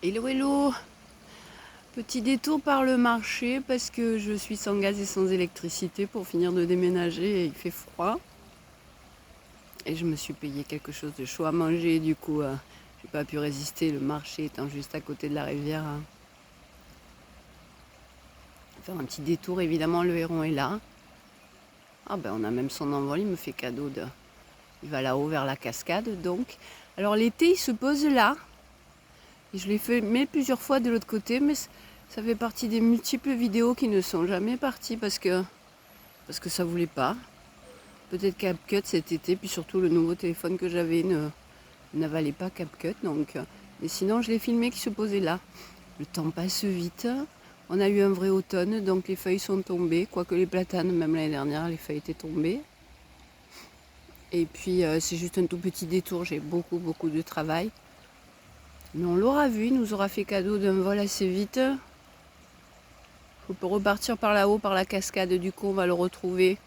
Hello hello. Petit détour par le marché parce que je suis sans gaz et sans électricité pour finir de déménager et il fait froid. Et je me suis payé quelque chose de chaud à manger, du coup j'ai pas pu résister, le marché étant juste à côté de la rivière. Faire un petit détour, évidemment le héron est là. Ah ben on a même son envol, il me fait cadeau de... Il va là-haut vers la cascade donc. Alors l'été il se pose là. Et je l'ai fait mais plusieurs fois de l'autre côté, mais ça fait partie des multiples vidéos qui ne sont jamais parties parce que ça voulait pas. Peut-être CapCut cet été, puis surtout le nouveau téléphone que j'avais n'avalait pas CapCut. Donc, mais sinon, je l'ai filmé qui se posait là. Le temps passe vite. On a eu un vrai automne, donc les feuilles sont tombées. Quoique les platanes, même l'année dernière, les feuilles étaient tombées. Et puis, c'est juste un tout petit détour. J'ai beaucoup de travail. Mais on l'aura vu, il nous aura fait cadeau d'un vol assez vite. On peut repartir par là-haut, par la cascade. Du coup, on va le retrouver.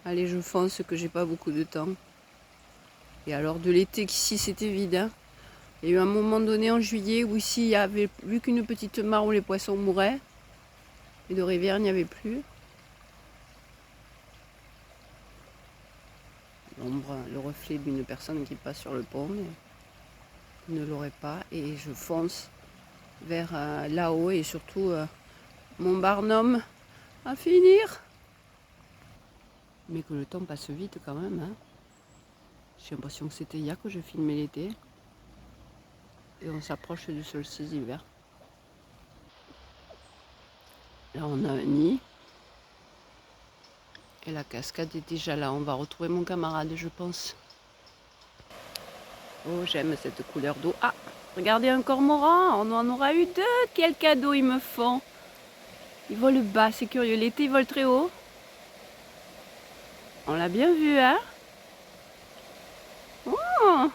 Allez, je fonce que j'ai pas beaucoup de temps. Et alors de l'été qu'ici c'était vide. Hein. Il y a eu un moment donné en juillet où ici il y avait plus qu'une petite mare où les poissons mouraient. Et de rivière il n'y avait plus. L'ombre, le reflet d'une personne qui passe sur le pont. Mais je ne l'aurait pas. Et je fonce vers là-haut et surtout mon barnum à finir. Mais que le temps passe vite quand même. Hein. J'ai l'impression que c'était hier que je filmais l'été. Et on s'approche du solstice d'hiver. Là on a un nid. Et la cascade est déjà là. On va retrouver mon camarade, je pense. Oh, j'aime cette couleur d'eau. Ah, regardez un cormoran. On en aura eu deux. Quel cadeau ils me font. Ils volent bas, c'est curieux. L'été, ils volent très haut. On l'a bien vu, hein? Oh.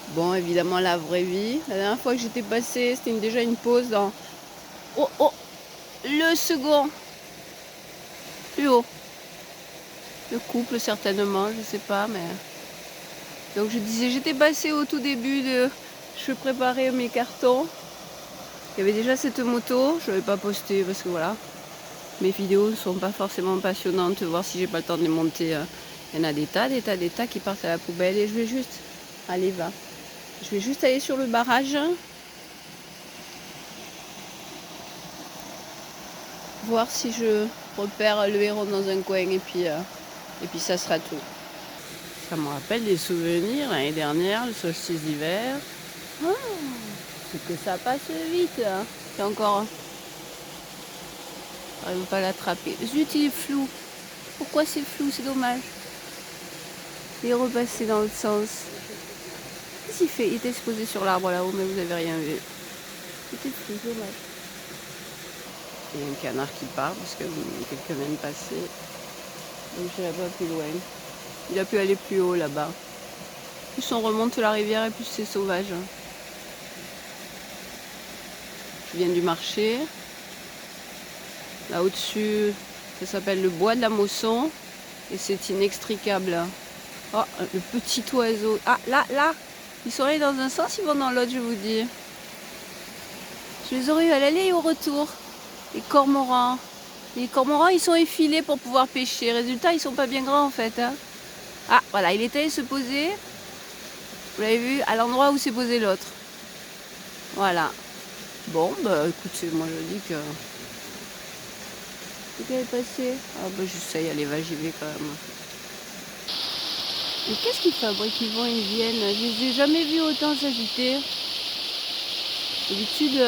Bon, évidemment, la vraie vie. La dernière fois que j'étais passée, c'était déjà une pause dans... Oh, oh, le second. Plus haut. Le couple, certainement, je sais pas, mais... Donc je disais, j'étais passée au tout début de... Je préparais mes cartons. Il y avait déjà cette moto, je ne l'avais pas postée parce que voilà. Mes vidéos ne sont pas forcément passionnantes, voir si j'ai pas le temps de les monter. Il y en a des tas qui partent à la poubelle et je vais juste... Allez, va. Je vais juste aller sur le barrage. Voir si je repère le héron dans un coin et puis ça sera tout. Ça me rappelle des souvenirs l'année dernière, le solstice d'hiver. Oh, c'est que ça passe vite. Hein. C'est encore... J'arrive pas à l'attraper. Zut, il est flou. Pourquoi c'est flou? C'est dommage. Il est repassé dans l'autre sens. Qu'est-ce qu'il fait? Il était exposé sur l'arbre là-haut, mais vous avez rien vu. C'était flou, dommage. Il y a un canard qui part parce que quelqu'un vient de passer. Donc je n'irai pas plus loin. Il a pu aller plus haut là-bas. Plus on remonte la rivière et plus c'est sauvage. Je viens du marché. Là au-dessus, ça s'appelle le bois de la Mosson. Et c'est inextricable. Oh, le petit oiseau. Ah, là. Ils sont allés dans un sens, ils vont dans l'autre, je vous dis. Je les aurais eu à l'aller et au retour. Les cormorans. Les cormorans, ils sont effilés pour pouvoir pêcher. Résultat, ils sont pas bien grands en fait. Hein. Ah, voilà, il est allé se poser. Vous l'avez vu, à l'endroit où s'est posé l'autre. Voilà. Bon, bah écoutez, moi je dis que... C'est qu'elle est passée. Ah bah j'essaye, allez, va, j'y vais quand même. Mais qu'est-ce qu'ils fabriquent? Ils vont, ils viennent. Je les ai jamais vus autant s'agiter. D'habitude,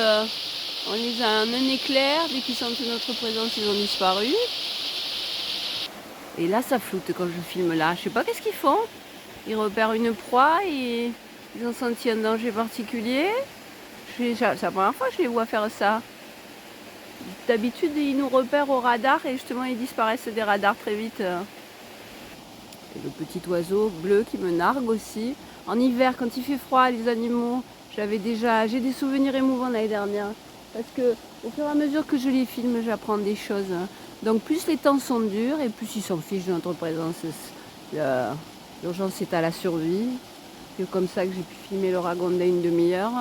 on les a en un éclair. Dès qu'ils sentent notre présence, ils ont disparu. Et là, ça floute quand je filme là. Je sais pas qu'est-ce qu'ils font. Ils repèrent une proie et ils ont senti un danger particulier. C'est la première fois que je les vois faire ça. D'habitude, ils nous repèrent au radar et justement, ils disparaissent des radars très vite. Et le petit oiseau bleu qui me nargue aussi. En hiver, quand il fait froid, les animaux, j'ai des souvenirs émouvants l'année dernière. Parce que au fur et à mesure que je les filme, j'apprends des choses. Donc plus les temps sont durs et plus ils s'en fichent de notre présence. L'urgence est à la survie. C'est comme ça que j'ai pu filmer le Ragondin une demi-heure.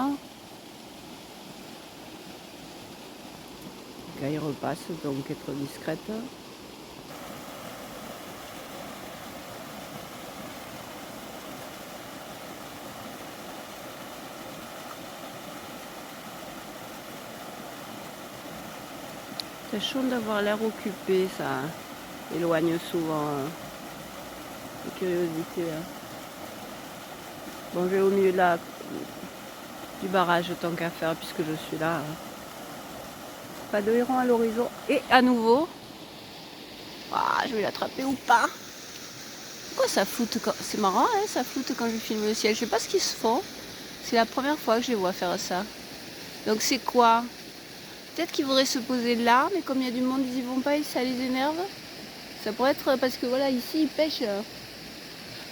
Là, il repasse, donc être discrète. Tâchons d'avoir l'air occupé, ça éloigne souvent les curiosités. Bon, je vais au milieu du barrage tant qu'à faire puisque je suis là. Pas de héron à l'horizon. Et à nouveau. Ah, je vais l'attraper ou pas. Pourquoi ça floute quand... C'est marrant, hein, ça floute quand je filme le ciel. Je sais pas ce qu'ils se font. C'est la première fois que je les vois faire ça. Donc c'est quoi? Peut-être qu'ils voudraient se poser là, mais comme il y a du monde, ils y vont pas et ça les énerve. Ça pourrait être parce que voilà, ici ils pêchent.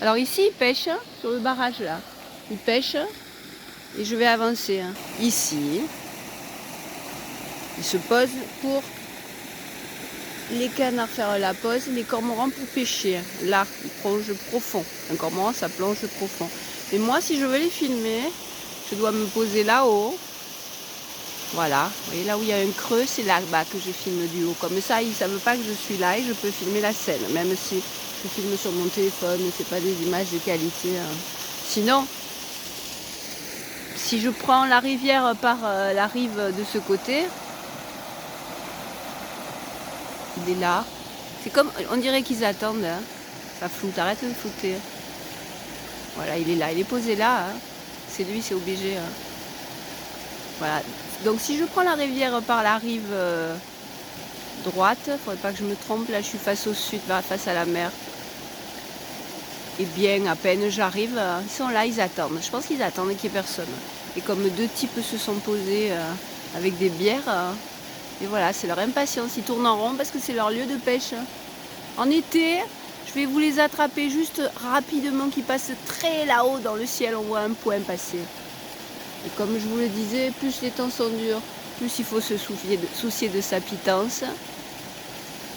Alors ici ils pêchent sur le barrage là. Ils pêchent et je vais avancer. Ici, ils se posent pour les canards faire la pause, les cormorans pour pêcher. Là, ils plongent profond. Un cormoran, ça plonge profond. Mais moi, si je veux les filmer, je dois me poser là-haut. Voilà, vous voyez là où il y a un creux, c'est là-bas que je filme du haut. Comme ça, ils ne savent pas que je suis là et je peux filmer la scène. Même si je filme sur mon téléphone, c'est pas des images de qualité. Sinon, si je prends la rivière par la rive de ce côté, il est là. C'est comme, on dirait qu'ils attendent. Hein. Ça floute, arrête de flouter. Voilà, il est là, il est posé là. Hein. C'est lui, c'est obligé. Hein. Voilà. Donc si je prends la rivière par la rive droite, il ne faudrait pas que je me trompe, là je suis face au sud, face à la mer. Et bien, à peine j'arrive, ils sont là, ils attendent. Je pense qu'ils attendent qu'il n'y ait personne. Et comme deux types se sont posés avec des bières, et voilà, c'est leur impatience, ils tournent en rond parce que c'est leur lieu de pêche. En été, je vais vous les attraper juste rapidement, qui passent très là-haut dans le ciel, on voit un point passer. Et comme je vous le disais, plus les temps sont durs, plus il faut se soucier de sa pitance.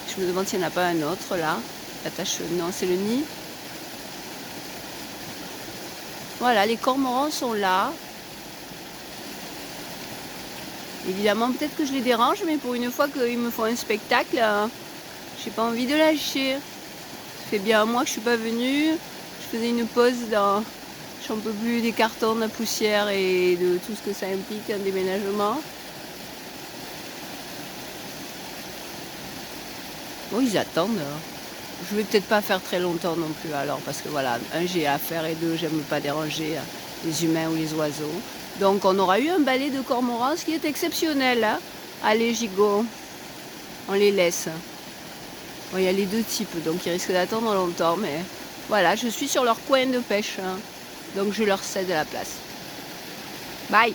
Je me demande s'il n'y en a pas un autre là. Non, c'est le nid. Voilà, les cormorans sont là. Évidemment, peut-être que je les dérange, mais pour une fois qu'ils me font un spectacle, j'ai pas envie de lâcher. Ça fait bien un mois que je suis pas venue. Je faisais une pause dans... J'en peux plus des cartons, de la poussière et de tout ce que ça implique, un déménagement. Bon, ils attendent. Je vais peut-être pas faire très longtemps non plus alors, parce que voilà, un, j'ai à faire et deux, j'aime pas déranger les humains ou les oiseaux. Donc on aura eu un balai de cormorans, ce qui est exceptionnel. Hein. Allez, gigot, on les laisse. Bon, il y a les deux types, donc ils risquent d'attendre longtemps, mais voilà, je suis sur leur coin de pêche. Hein. Donc je leur cède la place. Bye!